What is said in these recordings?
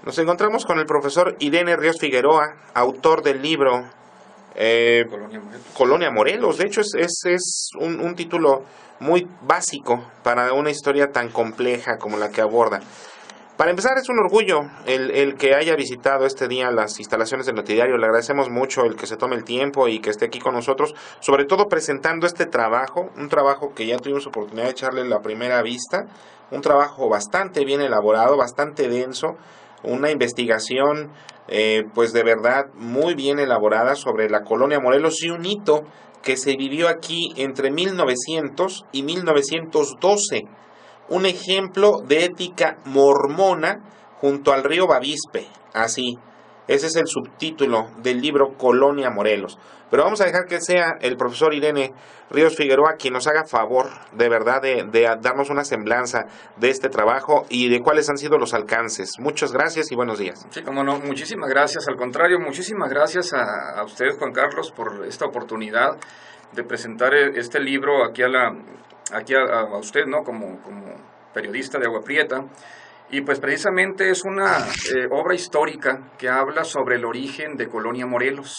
Nos encontramos con el profesor Irene Ríos Figueroa, autor del libro Colonia Morelos. Colonia Morelos. De hecho, es un título muy básico para una historia tan compleja como la que aborda. Para empezar, es un orgullo el que haya visitado este día las instalaciones del Notidiario. Le agradecemos mucho el que se tome el tiempo y que esté aquí con nosotros, sobre todo presentando este trabajo, un trabajo que ya tuvimos oportunidad de echarle la primera vista, un trabajo bastante bien elaborado, bastante denso, una investigación pues de verdad muy bien elaborada sobre la Colonia Morelos y un hito que se vivió aquí entre 1900 y 1912, un ejemplo de ética mormona junto al río Bavispe. Así, ese es el subtítulo del libro Colonia Morelos. Pero vamos a dejar que sea el profesor Irene Ríos Figueroa quien nos haga favor de verdad de darnos una semblanza de este trabajo y de cuáles han sido los alcances. Muchas gracias y buenos días. Sí, como no, muchísimas gracias. Al contrario, muchísimas gracias a usted, Juan Carlos, por esta oportunidad de presentar este libro aquí a usted, ¿no? Como periodista de Agua Prieta. Y pues precisamente es una obra histórica que habla sobre el origen de Colonia Morelos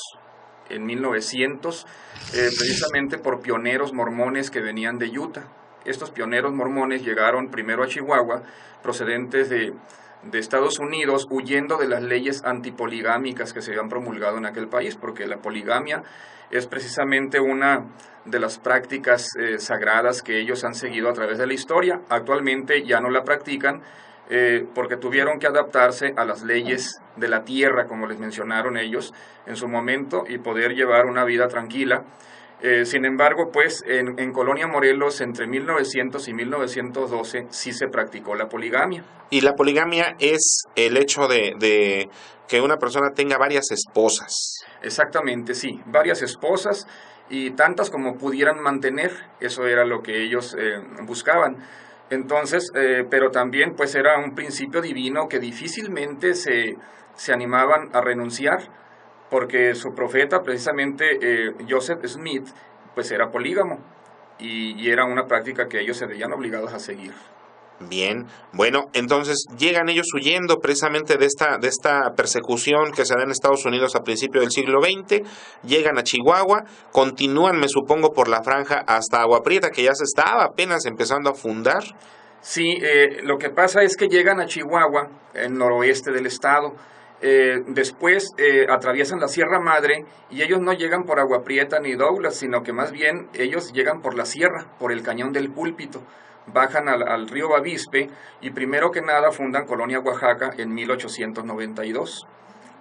en 1900, precisamente por pioneros mormones que venían de Utah. Estos pioneros mormones llegaron primero a Chihuahua, procedentes de Estados Unidos, huyendo de las leyes antipoligámicas que se habían promulgado en aquel país, porque la poligamia es precisamente una de las prácticas sagradas que ellos han seguido a través de la historia. Actualmente ya no la practican, porque tuvieron que adaptarse a las leyes de la tierra, como les mencionaron ellos en su momento, y poder llevar una vida tranquila. Sin embargo, pues en Colonia Morelos entre 1900 y 1912 sí se practicó la poligamia. Y la poligamia es el hecho de que una persona tenga varias esposas. Exactamente, sí, varias esposas y tantas como pudieran mantener, eso era lo que ellos buscaban. Entonces, pero también pues era un principio divino que difícilmente se animaban a renunciar, porque su profeta, precisamente Joseph Smith, pues era polígamo y era una práctica que ellos se veían obligados a seguir. Bien, bueno, entonces llegan ellos huyendo precisamente de esta persecución que se da en Estados Unidos a principios del siglo XX, llegan a Chihuahua, continúan, me supongo, por la franja hasta Agua Prieta, que ya se estaba apenas empezando a fundar. Sí, lo que pasa es que llegan a Chihuahua, el noroeste del estado. Después atraviesan la Sierra Madre y ellos no llegan por Agua Prieta ni Douglas, sino que más bien ellos llegan por la sierra, por el Cañón del Púlpito, bajan al río Bavispe y primero que nada fundan Colonia Oaxaca en 1892.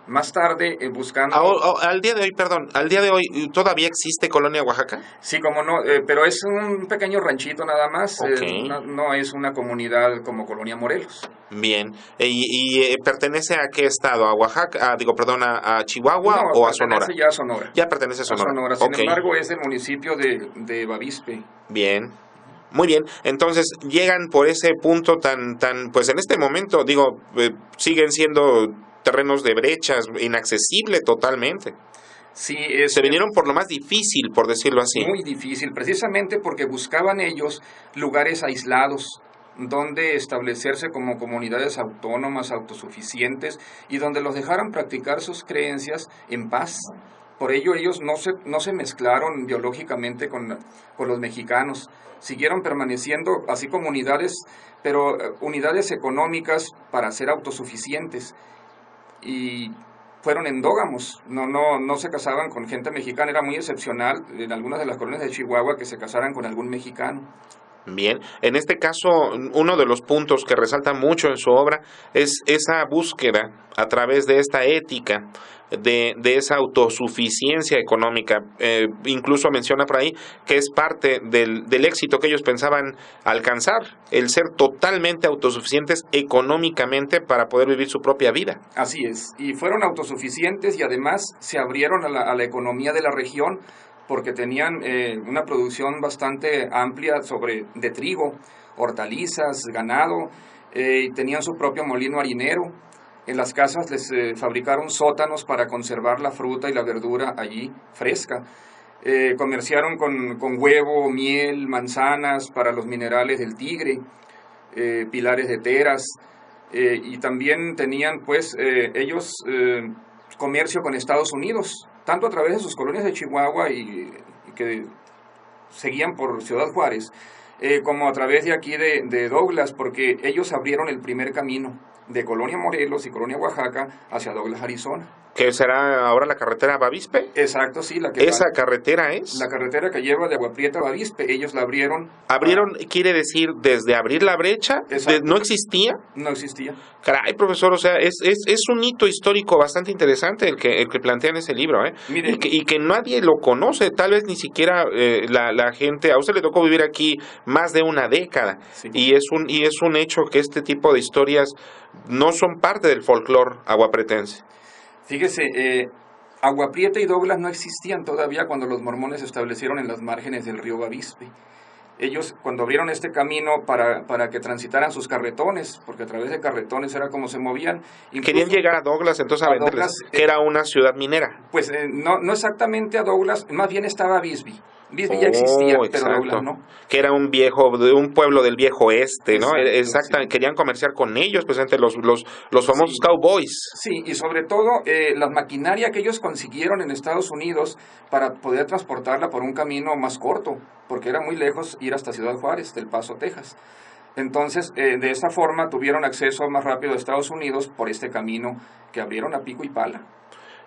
Más tarde, buscando... Al día de hoy, perdón, al día de hoy, ¿todavía existe Colonia Oaxaca? Sí, como no, pero es un pequeño ranchito nada más, Okay. no es una comunidad como Colonia Morelos. Bien, ¿y pertenece a qué estado? ¿A Oaxaca? Digo, perdón, ¿a Chihuahua No, o a Sonora? pertenece ya a Sonora. Ya pertenece a A Sonora. Sonora. Sin Okay. embargo, es el municipio de Bavispe. Bien. Muy bien, entonces llegan por ese punto pues en este momento, digo, siguen siendo terrenos de brechas, inaccesible totalmente. Sí, Se vinieron por lo más difícil, por decirlo así. muy difícil, precisamente porque buscaban ellos lugares aislados donde establecerse como comunidades autónomas, autosuficientes y donde los dejaran practicar sus creencias en paz. Por ello ellos no se mezclaron biológicamente con los mexicanos, siguieron permaneciendo así como unidades, pero unidades económicas para ser autosuficientes y fueron endógamos, no se casaban con gente mexicana, era muy excepcional en algunas de las colonias de Chihuahua que se casaran con algún mexicano. Bien, en este caso, uno de los puntos que resalta mucho en su obra es esa búsqueda a través de esta ética, de esa autosuficiencia económica. Incluso menciona por ahí que es parte del éxito que ellos pensaban alcanzar, el ser totalmente autosuficientes económicamente para poder vivir su propia vida. Así es, y fueron autosuficientes y además se abrieron a la economía de la región porque tenían una producción bastante amplia de trigo, hortalizas, ganado, y tenían su propio molino harinero. En las casas les fabricaron sótanos para conservar la fruta y la verdura allí fresca. Comerciaron con huevo, miel, manzanas para los minerales del Tigre, pilares de teras. y también tenían pues ellos comercio con Estados Unidos, tanto a través de sus colonias de Chihuahua y que seguían por Ciudad Juárez, como a través de aquí de Douglas, porque ellos abrieron el primer camino de Colonia Morelos y Colonia Oaxaca hacia Douglas, Arizona. ¿Que será ahora la carretera Bavispe? Exacto, sí. ¿Esa carretera es? La carretera que lleva de Agua Prieta a Bavispe, ellos la abrieron. ¿Abrieron, quiere decir, desde abrir la brecha? ¿No existía? No existía. Caray, profesor, o sea, es un hito histórico bastante interesante el que plantea en ese libro, ¿eh? Mire, y que nadie lo conoce, tal vez ni siquiera la gente. A usted le tocó vivir aquí más de una década, sí. y es un hecho que este tipo de historias no son parte del folclore aguapretense. Fíjese, Agua Prieta y Douglas no existían todavía cuando los mormones se establecieron en las márgenes del río Bavispe. Ellos, cuando abrieron este camino para que transitaran sus carretones, porque a través de carretones era como se movían. Querían llegar a Douglas, entonces a venderles, Douglas, que era una ciudad minera. Pues no exactamente a Douglas, más bien estaba Bisbee. Bisbee ya existía, pero Douglas no. Que era un pueblo del viejo oeste, ¿no? Exactamente, sí. Querían comerciar con ellos, pues entre los famosos cowboys. Sí, y sobre todo la maquinaria que ellos consiguieron en Estados Unidos para poder transportarla por un camino más corto, porque era muy lejos ir hasta Ciudad Juárez, del Paso, Texas. Entonces, de esa forma tuvieron acceso más rápido a Estados Unidos por este camino que abrieron a pico y pala.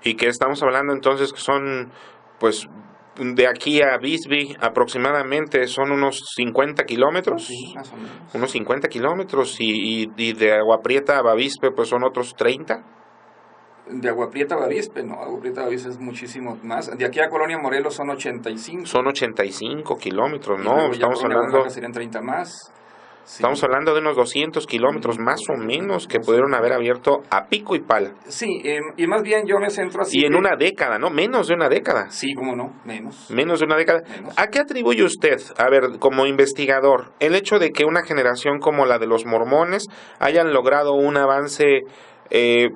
¿Y qué estamos hablando entonces? Que son, pues, de aquí a Bisbee aproximadamente son unos 50 kilómetros. Sí, más o menos. Unos 50 kilómetros y de Agua Prieta a Bavispe pues son otros 30. De Agua Prieta a Bavispe, no, Agua Prieta a Bavispe es muchísimo más. De aquí a Colonia Morelos son 85. Son 85 kilómetros, ¿no? Estamos hablando... serían 30 más. Sí. Estamos hablando de unos 200 kilómetros más o menos que pudieron haber abierto a pico y pala. Sí, y más bien yo me centro así. Y en una década, ¿no? Menos de una década. Sí, cómo no, menos. Menos de una década. Menos. ¿A qué atribuye usted, a ver, como investigador, el hecho de que una generación como la de los mormones hayan logrado un avance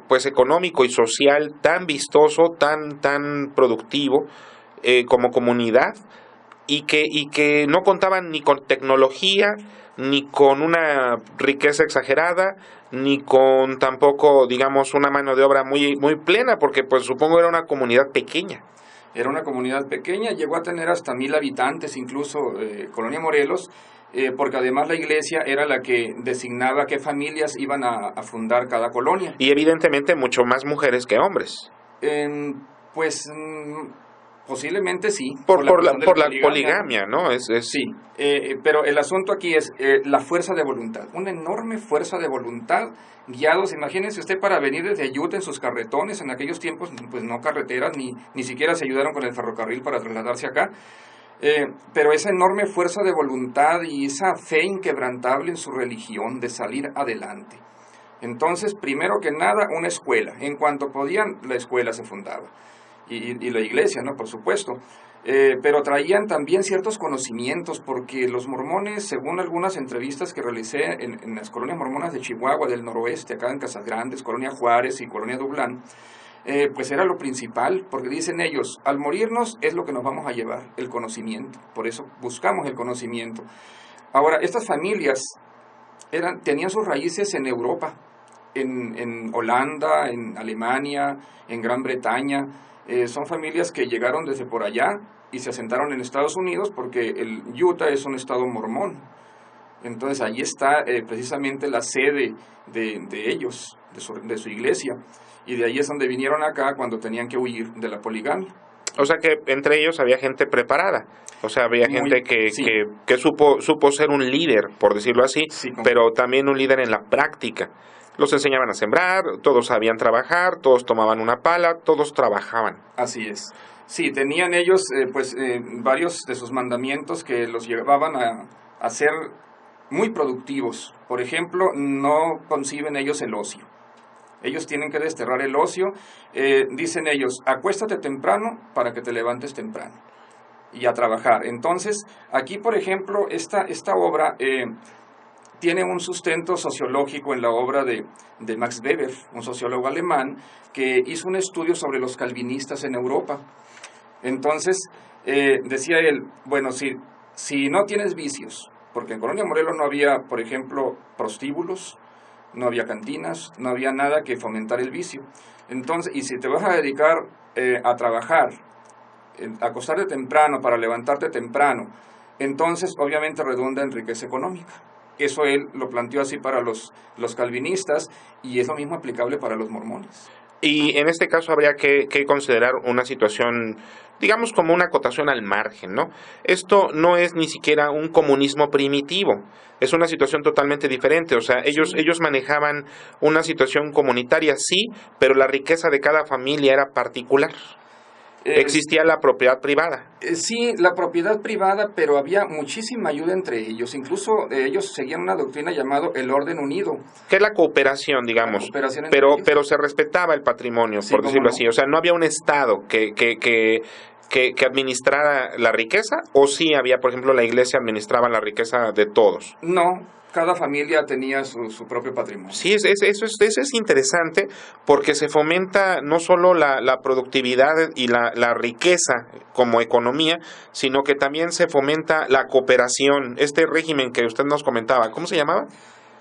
pues económico y social tan vistoso, tan productivo como comunidad y que no contaban ni con tecnología, ni con una riqueza exagerada, ni con tampoco, digamos, una mano de obra muy plena, porque pues supongo era una comunidad pequeña? Era una comunidad pequeña, llegó a tener hasta 1,000 habitantes, incluso Colonia Morelos, porque además la iglesia era la que designaba qué familias iban a fundar cada colonia. Y evidentemente mucho más mujeres que hombres. Posiblemente sí. Por la poligamia, ¿no? Sí, pero el asunto aquí es la fuerza de voluntad, una enorme fuerza de voluntad, guiados, imagínense usted, para venir desde Utah en sus carretones, en aquellos tiempos pues no carreteras, ni siquiera se ayudaron con el ferrocarril para trasladarse acá, pero esa enorme fuerza de voluntad y esa fe inquebrantable en su religión de salir adelante. Entonces, primero que nada, una escuela, en cuanto podían, la escuela se fundaba. Y la iglesia, ¿no? Por supuesto. Pero traían también ciertos conocimientos, porque los mormones, según algunas entrevistas que realicé en las colonias mormonas de Chihuahua, del noroeste, acá en Casas Grandes, Colonia Juárez y Colonia Dublán, pues era lo principal, porque dicen ellos, al morirnos es lo que nos vamos a llevar, el conocimiento. Por eso buscamos el conocimiento. Ahora, estas familias tenían sus raíces en Europa, en Holanda, en Alemania, en Gran Bretaña. Son familias que llegaron desde por allá y se asentaron en Estados Unidos porque el Utah es un estado mormón. Entonces allí está precisamente la sede de ellos, de su iglesia. Y de ahí es donde vinieron acá cuando tenían que huir de la poligamia. O sea que entre ellos había gente preparada. O sea, había gente que supo ser un líder, por decirlo así, sí, pero también un líder en la práctica. Los enseñaban a sembrar, todos sabían trabajar, todos tomaban una pala, todos trabajaban. Así es. Sí, tenían ellos varios de sus mandamientos que los llevaban a ser muy productivos. Por ejemplo, no conciben ellos el ocio. Ellos tienen que desterrar el ocio. Dicen ellos, acuéstate temprano para que te levantes temprano y a trabajar. Entonces, aquí, por ejemplo, esta obra... tiene un sustento sociológico en la obra de Max Weber, un sociólogo alemán, que hizo un estudio sobre los calvinistas en Europa. Entonces, decía él, bueno, si no tienes vicios, porque en Colonia Morelos no había, por ejemplo, prostíbulos, no había cantinas, no había nada que fomentar el vicio. Entonces, y si te vas a dedicar a trabajar, a acostarte temprano para levantarte temprano, entonces obviamente redunda en riqueza económica. Eso él lo planteó así para los calvinistas y es lo mismo aplicable para los mormones. Y en este caso habría que considerar una situación, digamos, como una acotación al margen, ¿no? Esto no es ni siquiera un comunismo primitivo, es una situación totalmente diferente. O sea, ellos manejaban una situación comunitaria, sí, pero la riqueza de cada familia era particular. Existía la propiedad privada. Sí, la propiedad privada, pero había muchísima ayuda entre ellos. Incluso ellos seguían una doctrina llamada el orden unido. Que es la cooperación, digamos. La cooperación pero se respetaba el patrimonio, sí, por decirlo no. así. O sea, no había un Estado que administrara la riqueza, o sí había, por ejemplo, la iglesia administraba la riqueza de todos. No, cada familia tenía su propio patrimonio. Sí, eso es interesante porque se fomenta no solo la productividad y la riqueza como economía, sino que también se fomenta la cooperación. Este régimen que usted nos comentaba, ¿cómo se llamaba?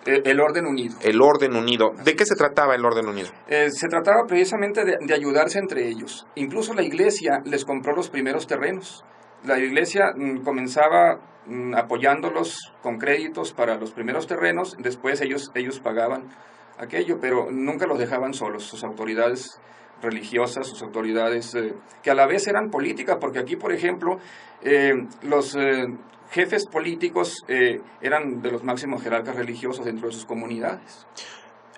El orden unido. El orden unido. ¿De qué se trataba el orden unido? Se trataba precisamente de ayudarse entre ellos. Incluso la iglesia les compró los primeros terrenos. La iglesia comenzaba apoyándolos con créditos para los primeros terrenos, después ellos pagaban aquello, pero nunca los dejaban solos, sus autoridades religiosas, sus autoridades que a la vez eran políticas, porque aquí, por ejemplo, los jefes políticos eran de los máximos jerarcas religiosos dentro de sus comunidades.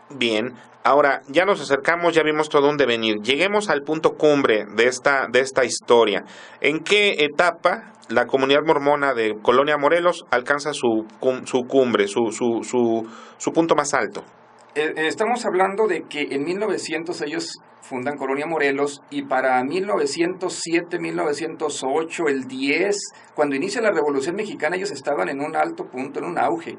Bien, ahora ya nos acercamos, ya vimos todo un devenir. Lleguemos al punto cumbre de esta historia. ¿En qué etapa la comunidad mormona de Colonia Morelos alcanza su cumbre, su punto más alto? Estamos hablando de que en 1900 ellos fundan Colonia Morelos y para 1907, 1908, el 10, cuando inicia la Revolución Mexicana, ellos estaban en un alto punto, en un auge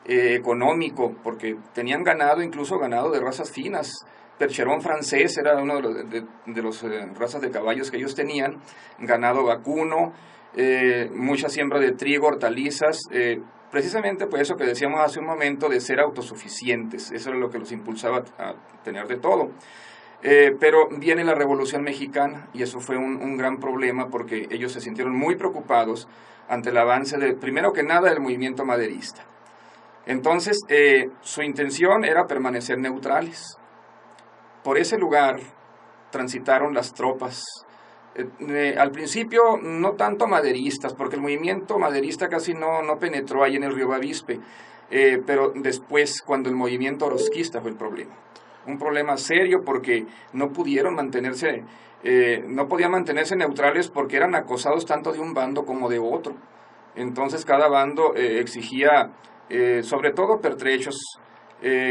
económico, porque tenían ganado, incluso ganado de razas finas. Percherón francés era uno de los razas de caballos que ellos tenían, ganado vacuno, mucha siembra de trigo, hortalizas, precisamente por eso que decíamos hace un momento de ser autosuficientes, eso era lo que los impulsaba a tener de todo. Pero viene la Revolución Mexicana y eso fue un gran problema porque ellos se sintieron muy preocupados ante el avance, primero que nada, del movimiento maderista. Entonces, su intención era permanecer neutrales. Por ese lugar transitaron las tropas. Al principio, no tanto maderistas, porque el movimiento maderista casi no penetró ahí en el río Bavispe, pero después, cuando el movimiento orozquista fue el problema. Un problema serio porque no pudieron mantenerse, no podían mantenerse neutrales porque eran acosados tanto de un bando como de otro. Entonces, cada bando exigía sobre todo pertrechos,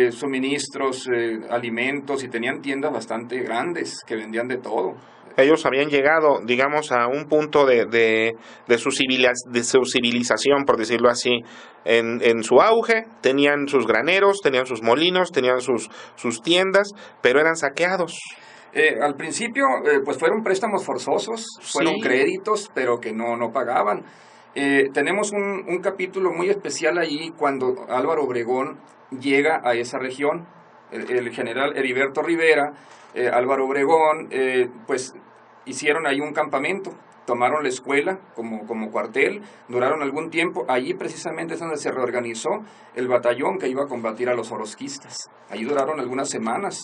suministros, alimentos, y tenían tiendas bastante grandes que vendían de todo. Ellos habían llegado, digamos, a un punto de su civilización, por decirlo así, en su auge. Tenían sus graneros, tenían sus molinos, tenían sus tiendas, pero eran saqueados. Al principio, pues fueron préstamos forzosos, fueron créditos, pero que no pagaban. Tenemos un capítulo muy especial ahí cuando Álvaro Obregón llega a esa región. El general Heriberto Rivera, Álvaro Obregón, pues hicieron ahí un campamento, tomaron la escuela como cuartel, duraron algún tiempo. Allí precisamente es donde se reorganizó el batallón que iba a combatir a los orozquistas. Allí duraron algunas semanas.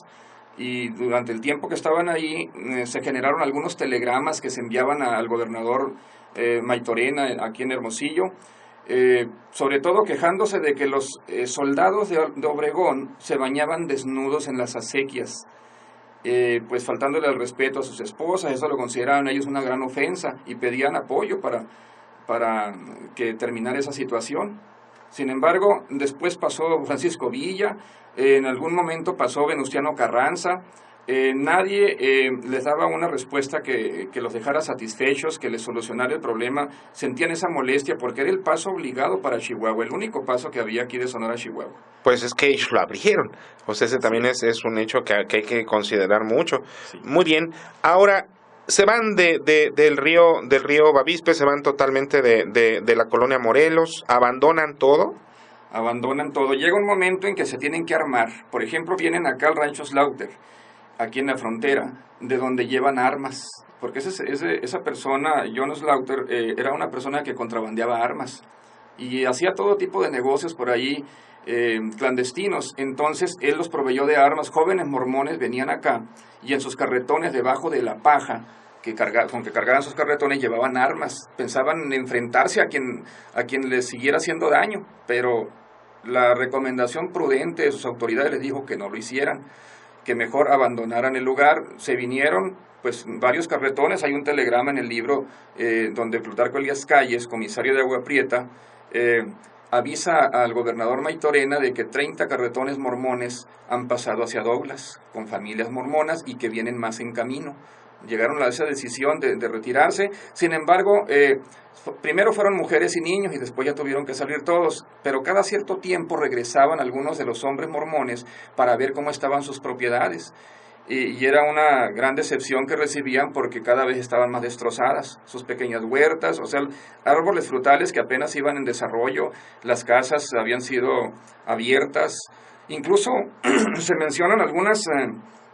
Y durante el tiempo que estaban ahí se generaron algunos telegramas que se enviaban al gobernador Maytorena aquí en Hermosillo, sobre todo quejándose de que los soldados de Obregón se bañaban desnudos en las acequias, pues faltándole el respeto a sus esposas. Eso lo consideraban ellos una gran ofensa y pedían apoyo para que terminara esa situación. Sin embargo, después pasó Francisco Villa, en algún momento pasó Venustiano Carranza. Nadie les daba una respuesta que los dejara satisfechos, que les solucionara el problema. Sentían esa molestia porque era el paso obligado para Chihuahua, el único paso que había aquí de Sonora a Chihuahua. Pues es que ellos lo abrieron, o sea, ese también es un hecho que hay que considerar mucho. Sí. Muy bien, ahora se van del río Bavispe, se van totalmente de la colonia Morelos, abandonan todo. abandonan todo. Llega un momento en que se tienen que armar. Por ejemplo, vienen acá al rancho Slaughter, aquí en la frontera, de donde llevan armas, porque esa persona, John Slaughter, era una persona que contrabandeaba armas y hacía todo tipo de negocios por ahí, clandestinos. Entonces él los proveyó de armas. Jóvenes mormones venían acá y en sus carretones, debajo de la paja con que cargaban sus carretones, llevaban armas. Pensaban en enfrentarse a quien les siguiera haciendo daño, pero la recomendación prudente de sus autoridades les dijo que no lo hicieran, que mejor abandonaran el lugar. Se vinieron pues varios carretones. Hay un telegrama en el libro donde Plutarco Elías Calles, comisario de Agua Prieta, avisa al gobernador Maytorena de que 30 carretones mormones han pasado hacia Douglas con familias mormonas y que vienen más en camino. Llegaron a esa decisión de retirarse. Sin embargo, primero fueron mujeres y niños y después ya tuvieron que salir todos, pero cada cierto tiempo regresaban algunos de los hombres mormones para ver cómo estaban sus propiedades. Y era una gran decepción que recibían porque cada vez estaban más destrozadas, sus pequeñas huertas, o sea, árboles frutales que apenas iban en desarrollo, las casas habían sido abiertas, incluso se mencionan algunas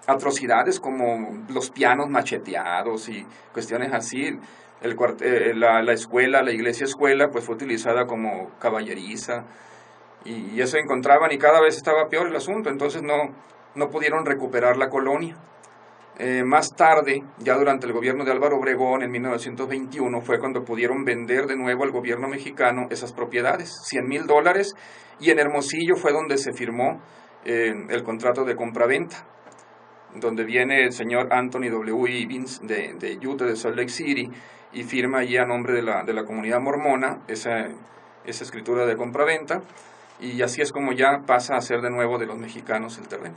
atrocidades como los pianos macheteados y cuestiones así. La escuela, la iglesia escuela, pues fue utilizada como caballeriza y eso encontraban y cada vez estaba peor el asunto, entonces no pudieron recuperar la colonia. Más tarde, ya durante el gobierno de Álvaro Obregón, en 1921, fue cuando pudieron vender de nuevo al gobierno mexicano esas propiedades, $100,000, y en Hermosillo fue donde se firmó el contrato de compraventa, donde viene el señor Anthony W. Evans de Utah, de Salt Lake City, y firma allí a nombre de la comunidad mormona esa escritura de compraventa, y así es como ya pasa a ser de nuevo de los mexicanos el terreno.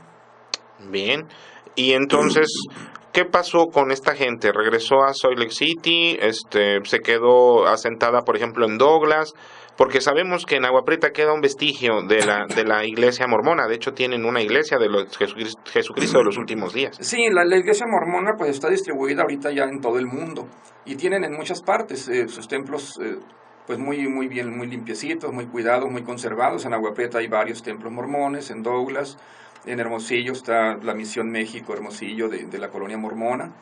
Bien, y entonces, ¿qué pasó con esta gente? ¿Regresó a Salt Lake City? ¿Se quedó asentada, por ejemplo, en Douglas? Porque sabemos que en Agua Prieta queda un vestigio de la iglesia mormona. De hecho, tienen una iglesia de Jesucristo de los últimos días. Sí, la iglesia mormona pues está distribuida ahorita ya en todo el mundo y tienen en muchas partes sus templos pues muy bien, muy limpiecitos, muy cuidados, muy conservados. En Agua Prieta hay varios templos mormones, en Douglas, en Hermosillo está la Misión México Hermosillo de la colonia mormona.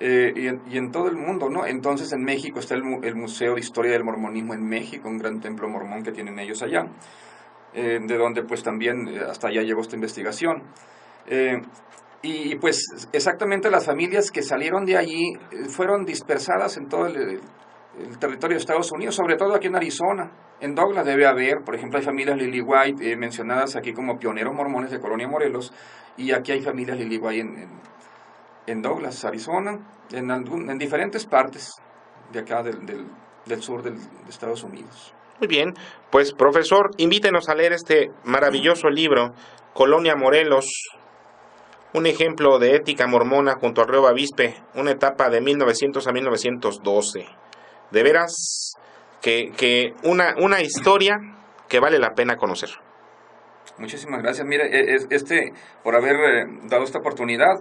Y en todo el mundo, ¿no? Entonces en México está el Museo de Historia del Mormonismo en México, un gran templo mormón que tienen ellos allá, de donde pues también hasta allá llegó esta investigación. Y pues exactamente las familias que salieron de allí fueron dispersadas en todo el territorio de Estados Unidos, sobre todo aquí en Arizona. En Douglas debe haber, por ejemplo, hay familias Lily White mencionadas aquí como pioneros mormones de Colonia Morelos, y aquí hay familias Lily White en Douglas, Arizona, en diferentes partes de acá del sur de Estados Unidos. Muy bien, pues profesor, invítenos a leer este maravilloso libro, Colonia Morelos, un ejemplo de ética mormona junto al río Bavispe, una etapa de 1900 a 1912. De veras que una historia que vale la pena conocer. Muchísimas gracias. Mire, por haber dado esta oportunidad.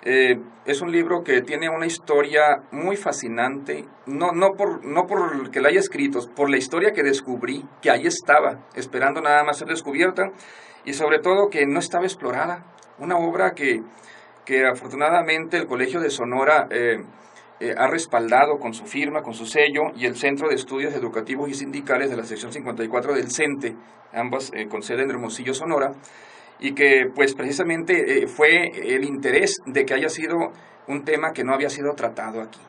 Es un libro que tiene una historia muy fascinante, no por que la haya escrito, por la historia que descubrí, que ahí estaba, esperando nada más ser descubierta, y sobre todo que no estaba explorada. Una obra que afortunadamente el Colegio de Sonora ha respaldado con su firma, con su sello, y el Centro de Estudios Educativos y Sindicales de la sección 54 del CENTE, ambas con sede en Hermosillo, Sonora, y que pues precisamente fue el interés de que haya sido un tema que no había sido tratado aquí.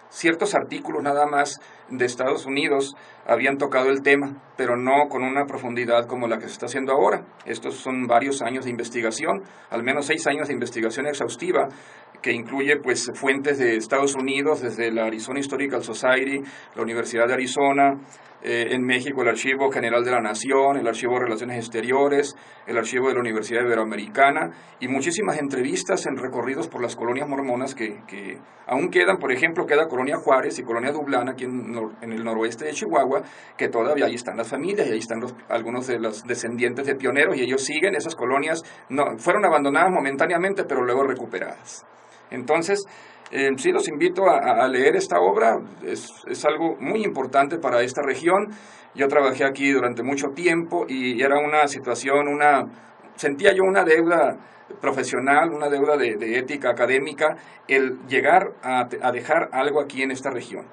Ciertos artículos nada más de Estados Unidos habían tocado el tema, pero no con una profundidad como la que se está haciendo ahora. Estos son varios años de investigación, al menos 6 años de investigación exhaustiva, que incluye pues fuentes de Estados Unidos, desde la Arizona Historical Society, la Universidad de Arizona, en México el Archivo General de la Nación, el Archivo de Relaciones Exteriores, el Archivo de la Universidad Iberoamericana, y muchísimas entrevistas en recorridos por las colonias mormonas que aún quedan. Por ejemplo, queda Colonia Juárez y Colonia Dublán aquí en el noroeste de Chihuahua, que todavía ahí están las familias y ahí están algunos de los descendientes de pioneros, y ellos siguen. Esas colonias fueron abandonadas momentáneamente, pero luego recuperadas. Entonces, Sí, los invito a leer esta obra, es algo muy importante para esta región. Yo trabajé aquí durante mucho tiempo y era una situación, sentía yo una deuda profesional, una deuda de ética académica, el llegar a dejar algo aquí en esta región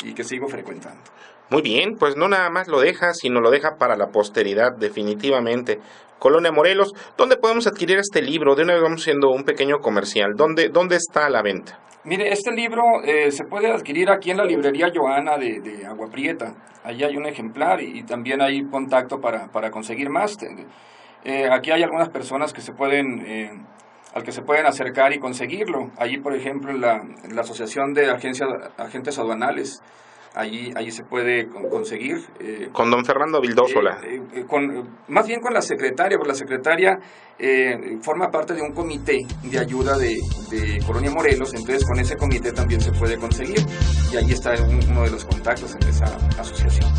y que sigo frecuentando. Muy bien, pues no nada más lo deja, sino lo deja para la posteridad, definitivamente. Colonia Morelos, ¿dónde podemos adquirir este libro? De una vez vamos haciendo un pequeño comercial. ¿Dónde está a la venta? Mire, este libro se puede adquirir aquí en la librería Joana de Agua Prieta. Allí hay un ejemplar y también hay contacto para conseguir más. Aquí hay algunas personas que al que se pueden acercar y conseguirlo. Allí, por ejemplo, en la Asociación de Agentes Aduanales, allí se puede conseguir. Con don Fernando Vildósola. Más bien con la secretaria, porque la secretaria forma parte de un comité de ayuda de Colonia Morelos, entonces con ese comité también se puede conseguir, y ahí está uno de los contactos en esa asociación.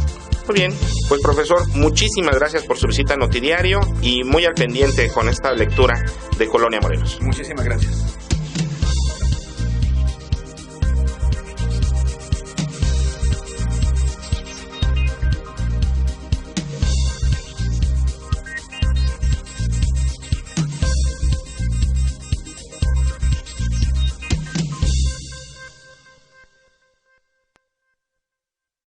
Muy bien, pues profesor, muchísimas gracias por su visita a Notidiario y muy al pendiente con esta lectura de Colonia Morelos. Muchísimas gracias.